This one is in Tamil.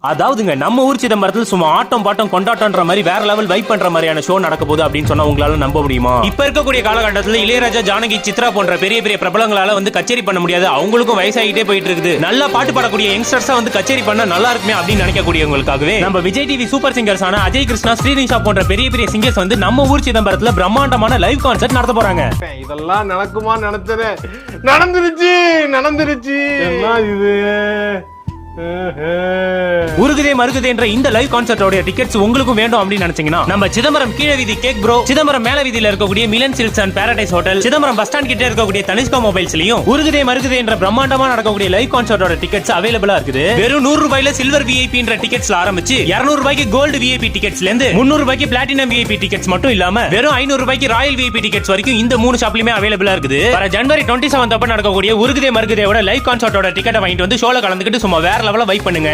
அதாவதுங்க நம்ம ஊர் சிதம்பரத்தில் சும்மா ஆட்டம் பாட்டம் கொண்டாட்டம்ன்ற மாதிரி வேற லெவல் வைப் பண்ற மாதிரியான ஷோ நடக்க போகுது அப்படின்னு சொன்னா உங்களால நம்ப முடியுமா? இப்ப இருக்கக்கூடிய காலகட்டத்தில் இளையராஜா, ஜானகி, சித்ரா போன்ற பெரிய பெரிய பிரபலங்களால வந்து கச்சேரி பண்ண முடியாது. அவங்களுக்கும் வயசாகிட்டே போயிட்டு இருக்குது. நல்லா பாட்டு பாடக்கூடிய யங்ஸ்டர்ஸா வந்து கச்சேரி பண்ண நல்லா இருக்குமே அப்படின்னு நினைக்கக்கூடியவங்களுக்காகவே நம்ம விஜய் டிவி சூப்பர் சிங்கர்ஸான அஜய் கிருஷ்ணா, ஸ்ரீனிஷா போன்ற பெரிய பெரிய சிங்கர்ஸ் வந்து நம்ம ஊர் சிதம்பரத்துல பிரம்மாண்டமான லைவ் கான்சர்ட் நடத்த போறாங்க. இதெல்லாம் நடக்குமா? நடந்துருச்சு. என்ன இது? உருகுதே மருகுதே என்ற இந்த லைவ் கான்சர்ட்டோட டிக்கெட்ஸ் உங்களுக்கும் வேண்டும் அப்படின்னு நினைச்சீங்கன்னா நம்ம சிதம்பரம் கீழ வீதி கேக் ப்ரோ, சிதம்பரம் மேல வீதியில இருக்கக்கூடிய Milan silks and paradise hotel, Chidambaram bus stand கிட்ட இருக்கக்கூடிய தனிஷ்கா மொபைல்ஸ்லயும் உருகுதே மருகுதே என்ற பிரம்மாண்டமா நடக்கக்கூடிய லைவ் கான்சர்ட்டோட டிக்கெட்ஸ் அவைலபிளா இருக்குது. வெறும் 100 ரூபாயில சில்வர் விஐபி என்ற டிக்கெட்ஸ்ல ஆரம்பிச்சு 200 ரூபாய்க்கு கோல்டு விஐபி டிக்கெட்ஸ்ல இருந்து 300 ரூபாய்க்கு பிளாட்டினம் விஐபி டிக்கெட்ஸ் மட்டும் இல்லாம வெறும் 500 ரூபாய்க்கு ராயல் விஐபி டிக்கெட்ஸ் வரைக்கும் இந்த 3 ஷாப்லயுமே அவைலபிளா இருக்குது. வர ஜனவரி 27 அப்ப நடக்கக்கூடிய உருகுதே மருகுதேவோட லைவ் கான்சர்ட்டோட டிக்கெட்டை வாங்கிட்டு வந்து ஷோல கலந்துக்கிட்டு சும்மா வேற லெவல்ல வைப் பண்ணுங்க.